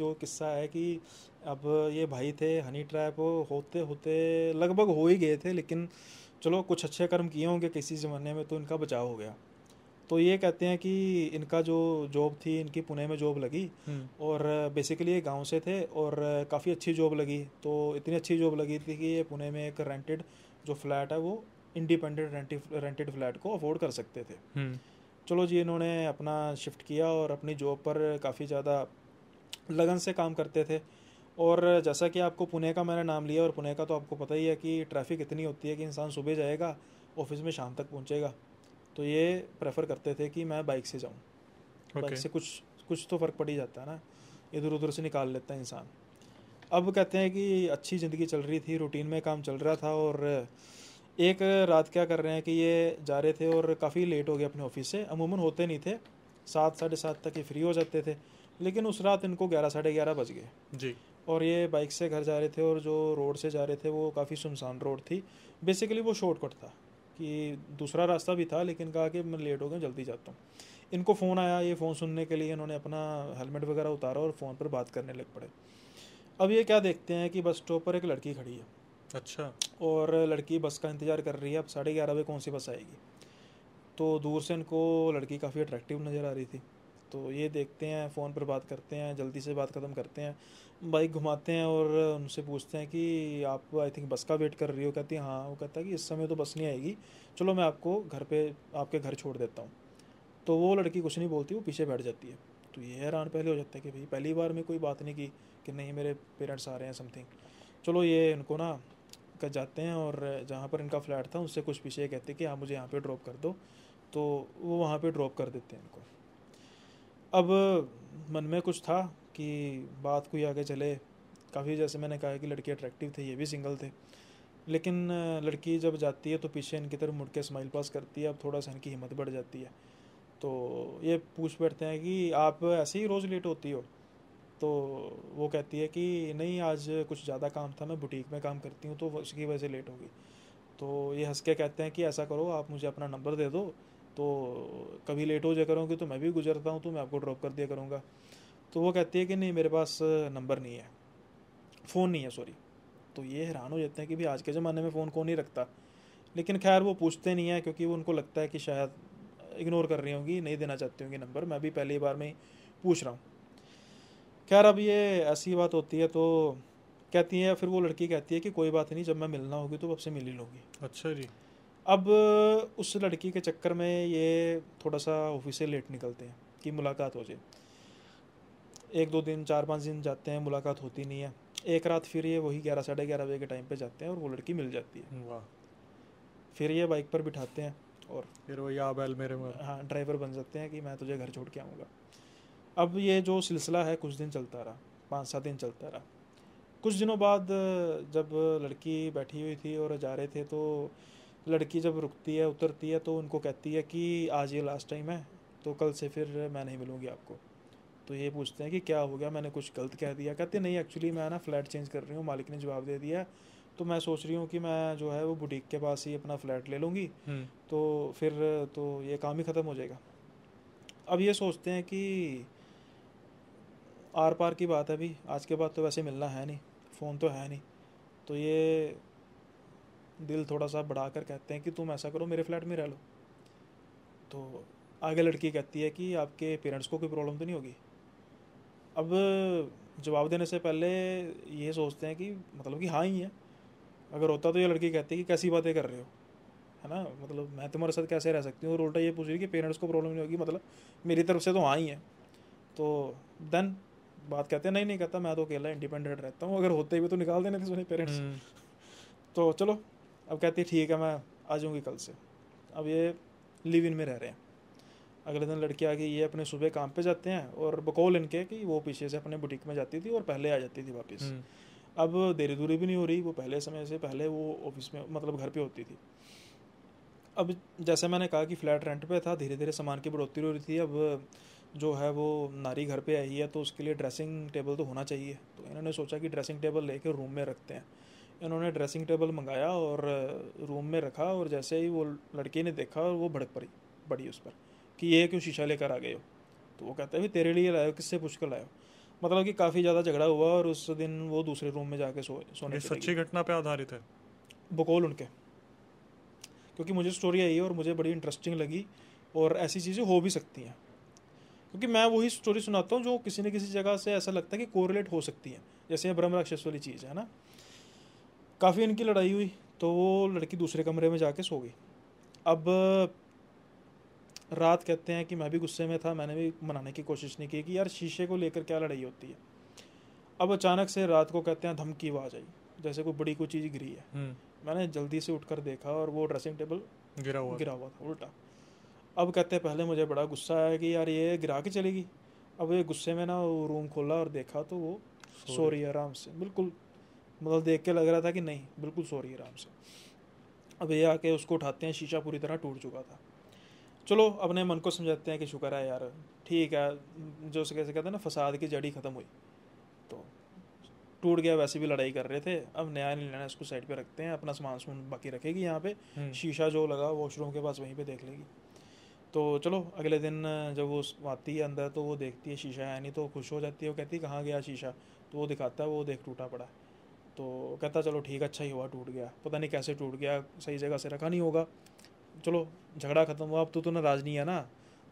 जो किस्सा है कि अब ये भाई थे हनी ट्रैप होते होते लगभग हो ही गए थे, लेकिन चलो कुछ अच्छे कर्म किए होंगे किसी ज़माने में तो इनका बचाव हो गया। तो ये कहते हैं कि इनका जो जॉब थी, इनकी पुणे में जॉब लगी, और बेसिकली ये गांव से थे और काफ़ी अच्छी जॉब लगी। तो इतनी अच्छी जॉब लगी थी कि ये पुणे में एक रेंटेड जो फ्लैट है वो इंडिपेंडेंट रेंटेड फ्लैट को अफोर्ड कर सकते थे। चलो जी, इन्होंने अपना शिफ्ट किया और अपनी जॉब पर काफ़ी ज़्यादा लगन से काम करते थे। और जैसा कि आपको पुणे का मैंने नाम लिया, और पुणे का तो आपको पता ही है कि ट्रैफिक इतनी होती है कि इंसान सुबह जाएगा ऑफिस में शाम तक पहुंचेगा। तो ये प्रेफर करते थे कि मैं बाइक से जाऊं। बाइक से कुछ कुछ तो फ़र्क पड़ ही जाता है ना, इधर उधर से निकाल लेता है इंसान। अब कहते हैं कि अच्छी ज़िंदगी चल रही थी, रूटीन में काम चल रहा था, और एक रात क्या कर रहे हैं कि ये जा रहे थे और काफ़ी लेट हो गए अपने ऑफिस से। अमूमन होते नहीं थे, 7 साढ़े 7 तक ये फ्री हो जाते थे, लेकिन उस रात इनको 11 साढ़े 11 बज गए जी। और ये बाइक से घर जा रहे थे, और जो रोड से जा रहे थे वो काफ़ी सुनसान रोड थी। बेसिकली वो शॉर्टकट था कि दूसरा रास्ता भी था, लेकिन कहा कि मैं लेट हो गया, जल्दी जाता हूँ। इनको फ़ोन आया, ये फ़ोन सुनने के लिए इन्होंने अपना हेलमेट वगैरह उतारा और फ़ोन पर बात करने लग पड़े। अब ये क्या देखते हैं कि बस स्टॉप पर एक लड़की खड़ी है। अच्छा। और लड़की बस का इंतज़ार कर रही है, अब 11:30 बजे कौन सी बस आएगी। तो दूर से इनको लड़की काफ़ी अट्रैक्टिव नज़र आ रही थी। तो ये देखते हैं, फ़ोन पर बात करते हैं, जल्दी से बात ख़त्म करते हैं, बाइक घुमाते हैं और उनसे पूछते हैं कि आप आई थिंक बस का वेट कर रही हो। कहती है हाँ। वो कहता है कि इस समय तो बस नहीं आएगी, चलो मैं आपको घर पे आपके घर छोड़ देता हूँ। तो वो लड़की कुछ नहीं बोलती, वो पीछे बैठ जाती है। तो ये हैरान पहले हो जाता है कि भाई पहली बार में कोई बात नहीं की कि नहीं मेरे पेरेंट्स आ रहे हैं समथिंग। चलो ये इनको ना कर जाते हैं, और जहाँ पर इनका फ्लैट था उससे कुछ पीछे कहते हैं कि आप मुझे यहाँ पे ड्रॉप कर दो। तो वो वहाँ पे ड्रॉप कर देते हैं इनको। अब मन में कुछ था कि बात कोई आगे चले। काफ़ी, जैसे मैंने कहा कि लड़के अट्रैक्टिव थे, ये भी सिंगल थे, लेकिन लड़की जब जाती है तो पीछे इनकी तरफ मुड़ के स्माइल पास करती है। अब थोड़ा सा इनकी हिम्मत बढ़ जाती है। तो ये पूछ बैठते हैं कि आप ऐसे ही रोज़ लेट होती हो। तो वो कहती है कि नहीं, आज कुछ ज़्यादा काम था, मैं बुटीक में काम करती हूँ तो उसकी वजह से लेट होगी। तो ये हंस के कहते हैं कि ऐसा करो, आप मुझे अपना नंबर दे दो, तो कभी लेट हो जाया करोगे तो मैं भी गुजरता हूँ तो मैं आपको ड्रॉप कर दिया करूँगा। तो वो कहती है कि नहीं, मेरे पास नंबर नहीं है, फ़ोन नहीं है, सॉरी। तो ये हैरान हो जाते हैं कि भाई आज के ज़माने में फ़ोन कौन नहीं रखता। लेकिन खैर वो पूछते नहीं है, क्योंकि वो उनको लगता है कि शायद इग्नोर कर रही होंगी, नहीं देना चाहती होंगी नंबर, मैं भी पहली बार में ही पूछ रहा हूँ। खैर अब ये ऐसी बात होती है तो कहती है, फिर वो लड़की कहती है कि कोई बात नहीं, जब मैं मिलना होगी तो आपसे मिल ही लूँगी। अच्छा जी। अब उस लड़की के चक्कर में ये थोड़ा सा ऑफिस से लेट निकलते हैं कि मुलाकात हो जाए। 1 2 दिन 4 5 दिन जाते हैं, मुलाकात होती नहीं है। एक रात फिर ये वही 11 साढ़े 11 बजे के टाइम पे जाते हैं और वो लड़की मिल जाती है। वाह। फिर ये बाइक पर बिठाते हैं और फिर वही आ बैल मेरे में। हाँ, ड्राइवर बन जाते हैं कि मैं तुझे घर छोड़ के आऊँगा। अब ये जो सिलसिला है कुछ दिन चलता रहा, 5 7 दिन चलता रहा। कुछ दिनों बाद जब लड़की बैठी हुई थी और जा रहे थे, तो लड़की जब रुकती है, उतरती है, तो उनको कहती है कि आज ये लास्ट टाइम है, तो कल से फिर मैं नहीं मिलूँगी आपको। तो ये पूछते हैं कि क्या हो गया, मैंने कुछ गलत कह दिया। कहते नहीं, एक्चुअली मैं ना फ़्लैट चेंज कर रही हूँ, मालिक ने जवाब दे दिया, तो मैं सोच रही हूँ कि मैं जो है वो बुटीक के पास ही अपना फ़्लैट ले लूँगी, तो फिर तो ये काम ही ख़त्म हो जाएगा। अब ये सोचते हैं कि आर पार की बात है, भी आज के बाद तो वैसे मिलना है नहीं, फ़ोन तो है नहीं। तो ये दिल थोड़ा सा बढ़ा कर कहते हैं कि तुम ऐसा करो, मेरे फ्लैट में रह लो। तो आगे लड़की कहती है कि आपके पेरेंट्स को कोई प्रॉब्लम तो नहीं होगी। अब जवाब देने से पहले ये सोचते हैं कि मतलब कि हाँ ही है। अगर होता तो ये लड़की कहती है कि कैसी बातें कर रहे हो, है ना, मतलब मैं तुम्हारे साथ कैसे रह सकती हूँ। और उल्टा ये पूछ रही है कि पेरेंट्स को प्रॉब्लम नहीं होगी, मतलब मेरी तरफ से तो हाँ ही है। तो देन बात कहते हैं नहीं नहीं, कहता मैं तो अकेला इंडिपेंडेंट रहता हूँ, अगर होते भी तो निकाल देने थे सुने पेरेंट्स। तो चलो, अब कहती है ठीक है, मैं आ जाऊँगी कल से। अब ये लिव इन में रह रहे हैं। अगले दिन लड़की आ गई, ये अपने सुबह काम पे जाते हैं, और बकौल इनके कि वो पीछे से अपने बुटीक में जाती थी और पहले आ जाती थी वापस। अब देरी दूरी भी नहीं हो रही, वो पहले समय से पहले वो ऑफिस में मतलब घर पे होती थी। अब जैसे मैंने कहा कि फ्लैट रेंट पे था, धीरे धीरे सामान की बढ़ोतरी हो रही थी। अब जो है वो नारी घर पे आई है, तो उसके लिए ड्रेसिंग टेबल तो होना चाहिए। तो इन्होंने सोचा कि ड्रेसिंग टेबल लेके रूम में रखते हैं। इन्होंने ड्रेसिंग टेबल मंगाया और रूम में रखा, और जैसे ही वो लड़की ने देखा और वो भड़क पड़ी उस पर कि ये क्यों शीशा लेकर आ गए हो। तो वो कहता है भी तेरे लिए लाए हो, किससे पूछ कर लाए हो। मतलब कि काफ़ी ज़्यादा झगड़ा हुआ और उस दिन वो दूसरे रूम में जाके सोने ये चली सच्ची घटना पे आधारित है? गई। बकौल उनके, क्योंकि मुझे स्टोरी आई है और मुझे बड़ी इंटरेस्टिंग लगी और ऐसी चीज़ें हो भी सकती हैं, क्योंकि मैं वही स्टोरी सुनाता हूँ जो किसी न किसी जगह से ऐसा लगता है कि कोरिलेट हो सकती है, जैसे ये ब्रह्म राक्षस वाली चीज़ है ना। काफ़ी इनकी लड़ाई हुई तो वो लड़की दूसरे कमरे में जाके सो गई। अब रात कहते हैं कि मैं भी गुस्से में था, मैंने भी मनाने की कोशिश नहीं की कि यार शीशे को लेकर क्या लड़ाई होती है। अब अचानक से रात को कहते हैं धमकी आवाज़ आई, जैसे कोई बड़ी कोई चीज़ गिरी है। मैंने जल्दी से उठकर देखा और वो ड्रेसिंग टेबल गिरा हुआ था उल्टा। अब कहते हैं पहले मुझे बड़ा गुस्सा आया कि यार ये गिरा के चलेगी। अब ये गुस्से में ना वो रूम खोला और देखा तो वो सो रही है आराम से, बिल्कुल मतलब देख के लग रहा था कि नहीं बिल्कुल सो रही है आराम से। अब ये आके उसको उठाते हैं, शीशा पूरी तरह टूट चुका था। चलो अपने मन को समझाते हैं कि शुक्र है यार, ठीक है, जो कैसे कहते हैं ना फसाद की जड़ी ख़त्म हुई, तो टूट गया, वैसे भी लड़ाई कर रहे थे, अब नया नहीं लेना, इसको साइड पे रखते हैं, अपना सामान बाकी रखेगी यहाँ पे, शीशा जो लगा वॉशरूम के पास वहीं पे देख लेगी। तो चलो अगले दिन जब वो आती है अंदर तो वो देखती है शीशा है नहीं, तो खुश हो जाती है, वो कहती है कहाँ गया शीशा, तो वो दिखाता है, वो देख टूटा पड़ा। तो कहता चलो ठीक, अच्छा ही हुआ टूट गया, पता नहीं कैसे टूट गया, सही जगह से रखा नहीं होगा। चलो झगड़ा ख़त्म हुआ, अब तो नाराज़ नहीं है ना।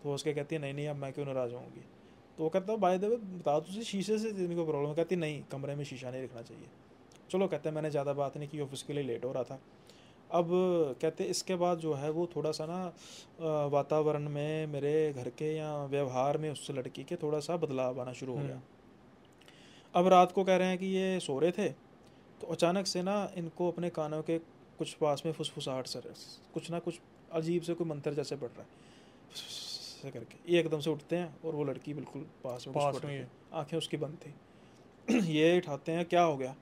तो उसके कहती है नहीं नहीं अब मैं क्यों नाराज़ होंगी। तो वो कहता है बाय द वे बता तुझे शीशे से को प्रॉब्लम, कहती नहीं कमरे में शीशा नहीं रखना चाहिए। चलो कहते हैं मैंने ज़्यादा बात नहीं की, ऑफिस के लिए लेट हो रहा था। अब कहते इसके बाद जो है वो थोड़ा सा ना वातावरण में मेरे घर के या व्यवहार में उस लड़की के थोड़ा सा बदलाव आना शुरू हो गया। अब रात को कह रहे हैं कि ये सो रहे थे तो अचानक से ना इनको अपने कानों के कुछ पास में फुसफुसाहट सर, कुछ ना कुछ अजीब से कोई मंत्र जैसे पड़ रहा है से करके, ये एकदम से उठते हैं और वो लड़की बिल्कुल पास में आंखें उसकी बंद थी। ये उठाते हैं क्या हो गया,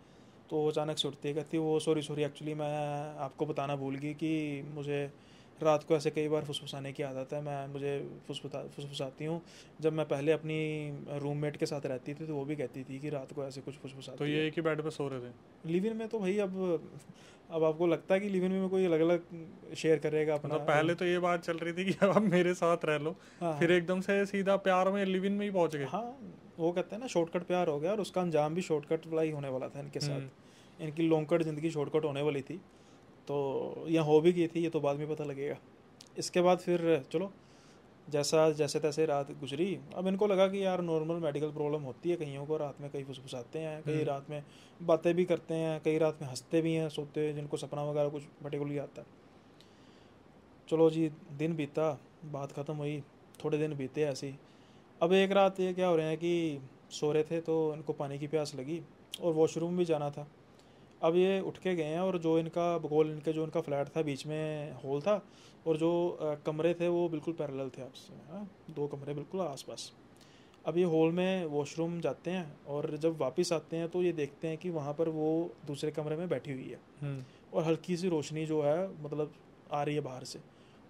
तो अचानक से उठती है, कहती है वो सॉरी एक्चुअली मैं आपको बताना भूल गई कि मुझे रात को ऐसे कई बार फुसफुसाने की आदत है, मैं मुझे फुसफुसाती हूँ। जब मैं पहले अपनी रूममेट के साथ रहती थी तो वो भी कहती थी कि रात को ऐसे कुछ फुसफुसाती। तो ये एक ही बेड पे सो रहे थे लिव इन में? तो भाई अब आपको लगता है कि लिव इन में कोई अलग अलग शेयर करेगा अपना? मतलब पहले तो ये बात चल रही थी कि अब मेरे साथ रह लो, फिर एकदम से सीधा प्यार में लिव इन में ही पहुंच गए। हाँ वो कहते हैं ना शॉर्टकट प्यार हो गया, और उसका अंजाम भी शॉर्टकट वाला ही होने वाला था इनके साथ। इनकी लॉन्ग कट ज़िंदगी शॉर्टकट होने वाली थी, तो यहाँ हो भी गई थी, ये तो बाद में पता लगेगा। इसके बाद फिर चलो जैसे तैसे रात गुजरी। अब इनको लगा कि यार नॉर्मल मेडिकल प्रॉब्लम होती है कईयों को, रात में कई फुसफुसाते हैं, कई रात में बातें भी करते हैं, कई रात में हंसते भी हैं सोते हुए, जिनको सपना वगैरह कुछ पर्टिकुलरली आता है। चलो जी दिन बीता, बात ख़त्म हुई, थोड़े दिन बीते ऐसे ही। अब एक रात ये क्या हो रहे हैं कि सो रहे थे तो इनको पानी की प्यास लगी और वॉशरूम भी जाना था। अब ये उठ के गए हैं और जो इनका बगोल इनके जो इनका फ्लैट था बीच में हॉल था और जो कमरे थे वो बिल्कुल पैरेलल थे आपस में, दो कमरे बिल्कुल आसपास। अब ये हॉल में वॉशरूम जाते हैं और जब वापस आते हैं तो ये देखते हैं कि वहाँ पर वो दूसरे कमरे में बैठी हुई है और हल्की सी रोशनी जो है मतलब आ रही है बाहर से,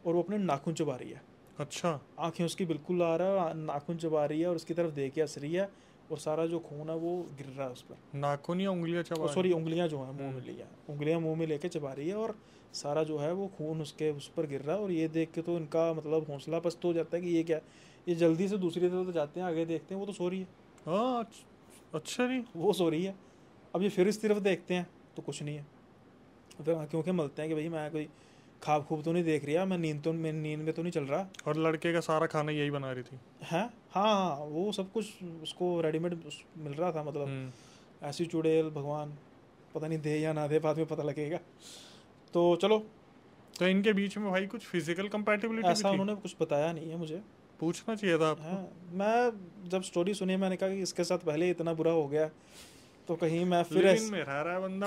और वो अपने नाखून चबा रही है। अच्छा। आंखें उसकी बिल्कुल आ रहा है, नाखून चबा रही है और उसकी तरफ देख के हंस रही है, और सारा जो खून है वो गिर रहा है उस पर। नाखून या उंगलियां चबा? सॉरी उंगलियां जो है मुंह में लिया, उंगलियां मुंह में लेके चबा रही है और सारा जो है वो खून उसके उस पर गिर रहा है। और ये देख के तो इनका मतलब हौसला पस्त हो जाता है कि ये क्या, ये जल्दी से दूसरी तरफ तो जाते हैं, आगे देखते हैं वो तो सो रही है। हाँ अच्छा नहीं, वो सो रही है। अब ये फिर इस तरफ देखते हैं तो कुछ नहीं है, फिर आंखें उंखें मलते हैं कि भाई मैं कोई खाब खूब तो नहीं देख रही है, मैं नींद में तो नहीं चल रहा। और लड़के का सारा खाना यही बना रही थी है? हाँ वो सब कुछ उसको रेडीमेड मिल रहा था, मतलब ऐसी चुड़ैल भगवान पता नहीं दे या ना दे, बाद में पता लगेगा। तो चलो, तो इनके बीच में भाई कुछ फिजिकल कंपैटिबिलिटी ऐसा उन्होंने कुछ बताया नहीं है, मुझे पूछना चाहिए था आपको। मैं जब स्टोरी सुनी मैंने कहा कि इसके साथ पहले इतना बुरा हो गया तो कहीं मैं फिर में रह रहा है बंदा,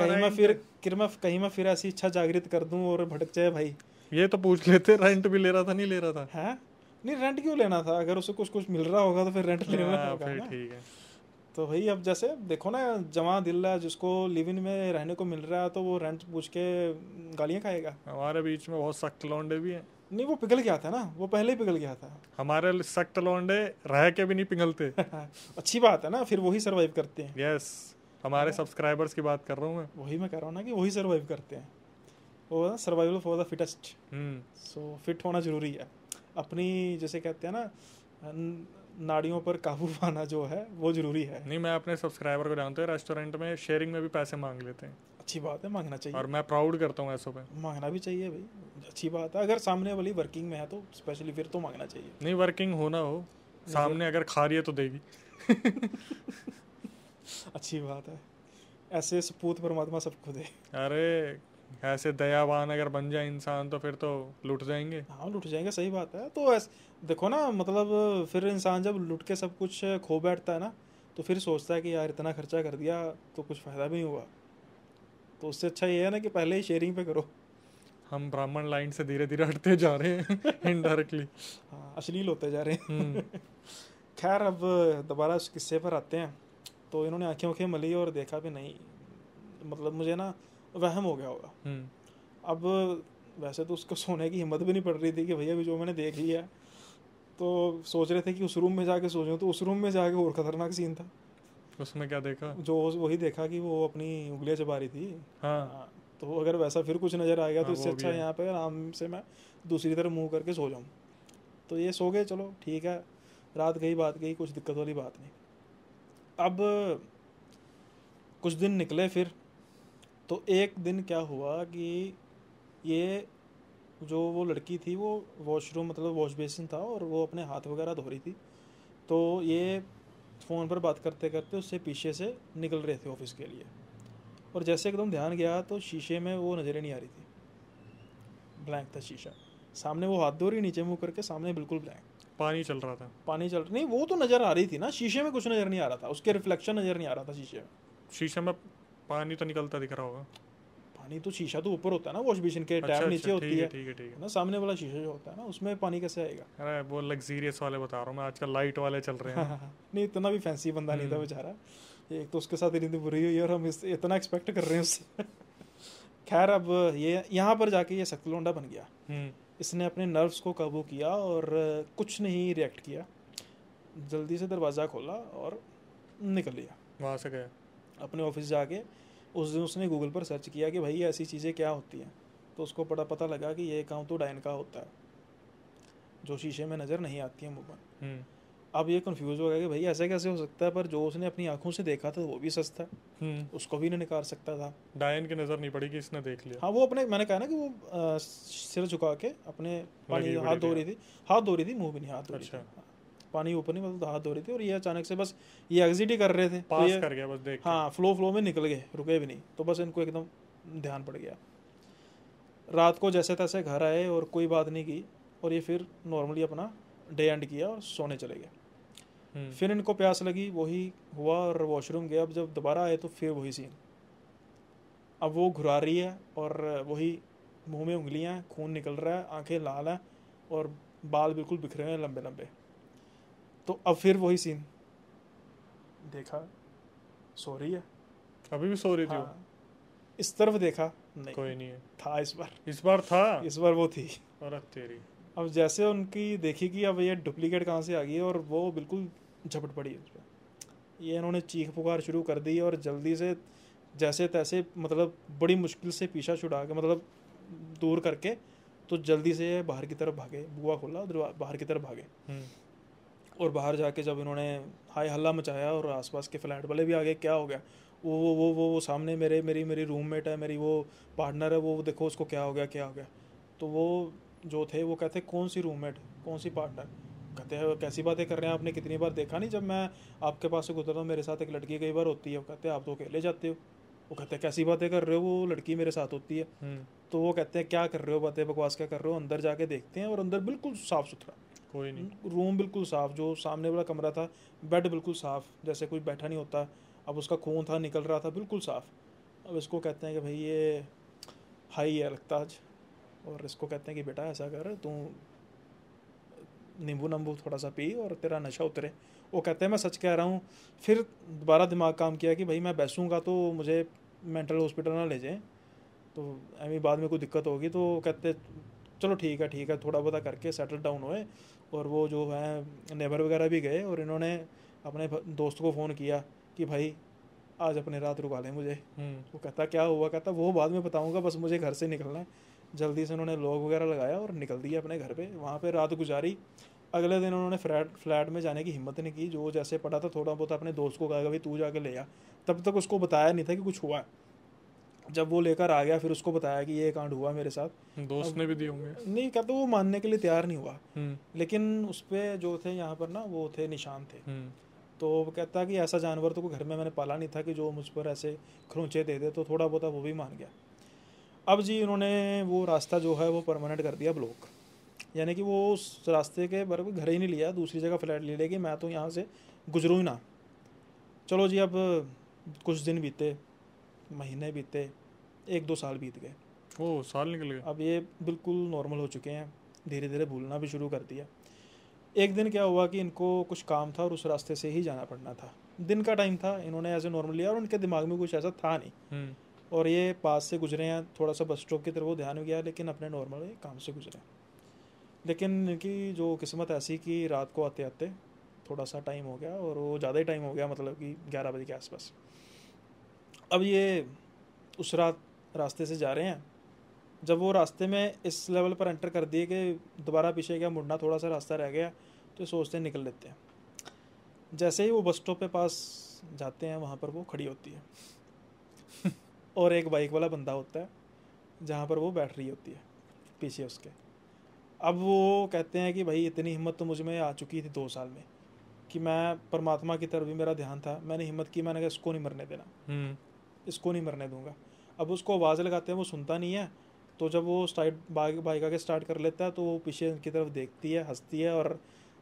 कहीं मैं फिर ऐसी इच्छा जागृत कर दूं और भटक जाए भाई। ये तो पूछ लेते रेंट भी ले रहा था नहीं ले रहा था? है नहीं, रेंट क्यों लेना था, अगर उसे कुछ मिल रहा होगा तो फिर रेंट लेना होगा फिर ठीक है। तो भाई अब जैसे देखो ना, जवां दिल है जिसको लिव इन में रहने को मिल रहा है तो वो रेंट पूछ के गालियां खाएगा। हमारे बीच में बहुत सख्त लौंडे भी हैं। नहीं वो पिघल गया था ना, वो पहले ही पिघल गया था। हमारे सख्त लौंडे रह के भी नहीं पिघलते। अच्छी बात है ना, फिर वही सर्वाइव करते हैं। यस, हमारे सब्सक्राइबर्स की बात कर रहा हूँ मैं। वही मैं कह रहा हूँ ना कि वही सर्वाइव करते हैं, वो survival for the fittest. So fit होना जरूरी है अपनी, जैसे कहते हैं ना नाड़ियों पर काबू पाना जो है वो ज़रूरी है। नहीं, मैं अपने सब्सक्राइबर को जानता हूँ, रेस्टोरेंट में शेयरिंग में भी पैसे मांग लेते हैं। अच्छी बात है, मांगना चाहिए। और मैं प्राउड करता हूँ ऐसों पे। मांगना भी चाहिए भाई, अच्छी बात है। अगर सामने वाली वर्किंग में है तो स्पेशली फिर तो मांगना चाहिए। नहीं, वर्किंग हो ना हो, सामने अगर खा रही है तो देगी। अच्छी बात है, ऐसे सपूत परमात्मा सबको दे। अरे ऐसे दयावान अगर बन जाए इंसान तो फिर तो लुट जाएंगे। हाँ लुट जाएंगे, सही बात है। तो देखो ना, मतलब फिर इंसान जब लुट के सब कुछ खो बैठता है ना, तो फिर सोचता है कि यार इतना खर्चा कर दिया तो कुछ फ़ायदा भी नहीं हुआ। तो उससे अच्छा ये है ना कि पहले ही शेयरिंग पे करो। हम ब्राह्मण लाइन से धीरे धीरे हटते जा रहे हैं इनडायरेक्टली। हाँ, अश्लील होते जा रहे हैं। हम्म। खैर, अब दोबारा उस किस्से पर आते हैं। तो इन्होंने आंखें उंखें मली और देखा भी नहीं, मतलब मुझे ना वहम हो गया होगा। अब वैसे तो उसको सोने की हिम्मत भी नहीं पड़ रही थी कि भैया भी जो मैंने देख लिया। तो सोच रहे थे कि उस रूम में जाके सो जाऊं, तो उस रूम में जाके और खतरनाक सीन था। उसमें क्या देखा? जो वही देखा कि वो अपनी उंगलियां चबा रही थी। हाँ। तो अगर वैसा फिर कुछ नज़र आ गया तो हाँ, इससे वो भी अच्छा है। यहाँ पे आराम से मैं दूसरी तरफ मुंह करके सो जाऊँ। तो ये सो गए, चलो ठीक है, रात गई बात गई, कुछ दिक्कत वाली बात नहीं। अब कुछ दिन निकले फिर। तो एक दिन क्या हुआ कि ये जो वो लड़की थी वो वॉशरूम, मतलब वॉश बेसिन था, और वो अपने हाथ वगैरह धो रही थी। तो ये फ़ोन पर बात करते करते उससे पीछे से निकल रहे थे ऑफिस के लिए। और जैसे एकदम ध्यान गया तो शीशे में वो नज़रें नहीं आ रही थी, ब्लैंक था शीशा। सामने वो हाथ धो रही, नीचे मुँह करके, सामने बिल्कुल ब्लैंक। पानी चल रहा था। पानी चल नहीं, वो तो नज़र आ रही थी ना, शीशे में कुछ नज़र नहीं आ रहा था, उसके रिफ्लेक्शन नज़र नहीं आ रहा था शीशे में। शीशे में पानी तो निकलता दिख रहा होगा। पानी तो, शीशा तो ऊपर होता है ना, वॉश बेसिन के अच्छा, टैब अच्छा, नीचे होती है ठीक है, ठीक है। ना, सामने वाला शीशा जो होता है ना, उसमें पानी कैसे आएगा। अरे वो लग्जीरियस वाले बता रहा हूँ मैं, आजकल लाइट वाले चल रहे हैं। नहीं, इतना भी फैंसी बंदा नहीं था बेचारा। एक तो उसके साथ इतनी बुरी हुई और हम इतना एक्सपेक्ट कर रहे हैं उससे। खैर, अब ये यहाँ पर जाके ये सख्त लौंडा बन गया। इसने अपने नर्व्स को काबू किया और कुछ नहीं रिएक्ट किया, जल्दी से दरवाज़ा खोला और निकल लिया वहाँ से गया अपने ऑफिस जाके। उस दिन उसने गूगल पर सर्च किया कि भाई ऐसी चीज़ें क्या होती हैं। तो उसको पता लगा कि ये काम तो डायन का होता है, जो शीशे में नज़र नहीं आती है मुँह पर। अब ये कंफ्यूज हो गया कि भाई ऐसा कैसे हो सकता है, पर जो उसने अपनी आंखों से देखा था वो भी सच था, उसको भी नहीं निकाल सकता था। डायन की नज़र नहीं पड़ी कि इसने देख लिया। हाँ, वो अपने, मैंने कहा ना कि वो सिर झुका के अपने पानी हाथ धो रही थी, मुंह भी नहीं हाथ धो रही थी, पानी ऊपर नहीं, मतलब हाथ धो रही थी। और ये अचानक से बस ये एग्जिट ही कर रहे थे, पास तो कर गया बस देख। हाँ, फ्लो में निकल गए, रुके भी नहीं। तो बस इनको एकदम ध्यान पड़ गया। रात को जैसे तैसे घर आए और कोई बात नहीं की, और ये फिर नॉर्मली अपना डे एंड किया और सोने चले गए। फिर इनको प्यास लगी, वही हुआ और वॉशरूम गया। अब जब दोबारा आए तो फिर वही सीन। अब वो घुरा रही है और वही मुंह में उंगलियां हैं, खून निकल रहा है, आंखें लाल हैं और बाल बिल्कुल बिखरे हुए हैं, लंबे लंबे। तो अब फिर वही सीन देखा, सो रही है, अभी भी सो रही थी। हाँ, इस तरफ देखा, नहीं, कोई नहीं है। था इस बार वो थी। और तेरी। अब जैसे उनकी देखी कि अब ये डुप्लीकेट कहाँ से आ गई, और वो बिल्कुल झपट पड़ी उस पर। ये इन्होंने चीख पुकार शुरू कर दी और जल्दी से जैसे तैसे, मतलब बड़ी मुश्किल से पीछा छुड़ा के, मतलब दूर करके, तो जल्दी से बाहर की तरफ भागे। बुआ खोला, बाहर की तरफ भागे। और बाहर जाके जब इन्होंने हाय हल्ला मचाया और आसपास के फ्लैट वाले भी आ गए, क्या हो गया, वो सामने मेरी रूममेट है, मेरी वो पार्टनर है, वो देखो उसको क्या हो गया। तो वो जो थे वो कहते, कौन सी रूममेट, कौन सी पार्टनर? कहते हैं कैसी बातें कर रहे हैं, आपने कितनी बार देखा नहीं, जब मैं आपके पास से गुजरता हूँ मेरे साथ एक लड़की कई बार होती है। वो कहते हैं आप तो अकेले जाते हो। वो कहते हैं कैसी बातें कर रहे हो, वो लड़की मेरे साथ होती है। तो वो कहते हैं क्या कर रहे हो, बातें बकवास क्या कर रहे हो। अंदर जाके देखते हैं और अंदर बिल्कुल साफ़ सुथरा, कोई नहीं, रूम बिल्कुल साफ़। जो सामने वाला कमरा था, बेड बिल्कुल साफ़, जैसे कोई बैठा नहीं होता। अब उसका खून था निकल रहा था, बिल्कुल साफ़। अब इसको कहते हैं कि भाई ये हाई है लगता आज, और इसको कहते हैं कि बेटा ऐसा कर, तू नींबू नंबू थोड़ा सा पी और तेरा नशा उतरे। वो कहते हैं मैं सच कह रहा हूँ। फिर दोबारा दिमाग काम किया कि भाई मैं बैसूँगा तो मुझे मेंटल हॉस्पिटल ना ले जाएं, तो अभी बाद में कोई दिक्कत होगी। तो कहते चलो ठीक है, थोड़ा बहुत करके सेटल डाउन हुए। और वो जो है नेबर वगैरह भी गए, और इन्होंने अपने दोस्त को फ़ोन किया कि भाई आज अपने रात रुका लें मुझे। वो कहता क्या हुआ, कहता वो बाद में बताऊँगा, बस मुझे घर से निकलना है। जल्दी से उन्होंने लॉक वगैरह लगाया और निकल दिया अपने घर पे। वहाँ पे रात गुजारी अगले दिन उन्होंने फ्लैट में जाने की हिम्मत नहीं की, जो जैसे पड़ा था थोड़ा बहुत अपने दोस्त को कहा भाई तू जाके ले आ, तब तक उसको बताया नहीं था कि कुछ हुआ है। जब वो लेकर आ गया फिर उसको बताया कि ये कांड हुआ मेरे साथ। दोस्त ने भी दिए होंगे। नहीं कहता, वो मानने के लिए तैयार नहीं हुआ, लेकिन उस पर जो थे यहाँ पर ना वो थे निशान थे। तो वो कहता कि ऐसा जानवर तो कोई घर में मैंने पाला नहीं था कि जो मुझ पर ऐसे खरोंचे दे दे, तो थोड़ा बहुत वो भी मान गया। अब जी उन्होंने वो रास्ता जो है वो परमानेंट कर दिया ब्लॉक, यानी कि वो उस रास्ते के बराबर घर ही नहीं लिया, दूसरी जगह फ्लैट ले लेगी, मैं तो यहाँ से गुजरूँ ही ना। चलो जी, अब कुछ दिन बीते, महीने बीते, 1-2 साल बीत गए। ओह, साल निकल गए। अब ये बिल्कुल नॉर्मल हो चुके हैं, धीरे धीरे भूलना भी शुरू कर दिया। एक दिन क्या हुआ कि इनको कुछ काम था और उस रास्ते से ही जाना पड़ना था, दिन का टाइम था, इन्होंने ऐसे नॉर्मल लिया और उनके दिमाग में कुछ ऐसा था नहीं, और ये पास से गुजरे हैं, थोड़ा सा बस स्टॉप की तरफ वो ध्यान गया, लेकिन अपने नॉर्मल काम से गुजरे। लेकिन इनकी जो किस्मत ऐसी कि रात को आते आते थोड़ा सा टाइम हो गया, और वो ज़्यादा ही टाइम हो गया, मतलब कि 11 बजे के आसपास। अब ये उस रास्ते से जा रहे हैं, जब वो रास्ते में इस लेवल पर एंटर कर दिए कि दोबारा पीछे क्या मुड़ना, थोड़ा सा रास्ता रह गया, तो सोचते हैं निकल लेते हैं। जैसे ही वो बस स्टॉप पे पास जाते हैं, वहाँ पर वो खड़ी होती है और एक बाइक वाला बंदा होता है जहाँ पर वो बैठ रही होती है पीछे उसके। अब वो कहते हैं कि भाई इतनी हिम्मत तो मुझ में आ चुकी थी 2 साल में कि मैं परमात्मा की तरफ भी मेरा ध्यान था, मैंने हिम्मत की, मैंने कहा इसको नहीं मरने देना, इसको नहीं मरने दूंगा। अब उसको आवाज़ लगाते हैं, वो सुनता नहीं है। तो जब वो बाइक आगे स्टार्ट कर लेता है, तो वो पीछे की तरफ देखती है, हंसती है, और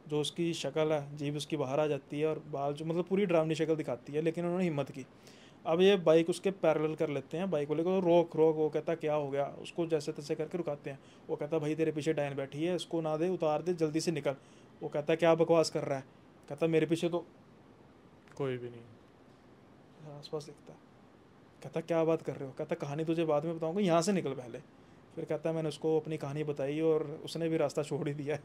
जो उसकी शक्ल है, जीभ उसकी बाहर आ जाती है, और बाल जो मतलब पूरी डरावनी शक्ल दिखाती है, लेकिन उन्होंने हिम्मत की। अब ये बाइक उसके पैरेलल कर लेते हैं, बाइक वाले को रोक रोक, वो कहता क्या हो गया, उसको जैसे तैसे करके रुकाते हैं। वो कहता भाई तेरे पीछे डायन बैठी है, इसको ना दे, उतार दे, जल्दी से निकल। वो कहता क्या बकवास कर रहा है, कहता मेरे पीछे तो कोई भी नहीं, आसपास दिखता है। कहता क्या बात कर रहे हो, कहता कहानी तुझे बाद में बताऊंगा, यहाँ से निकल पहले। फिर कहता है मैंने उसको अपनी कहानी बताई और उसने भी रास्ता छोड़ ही दिया।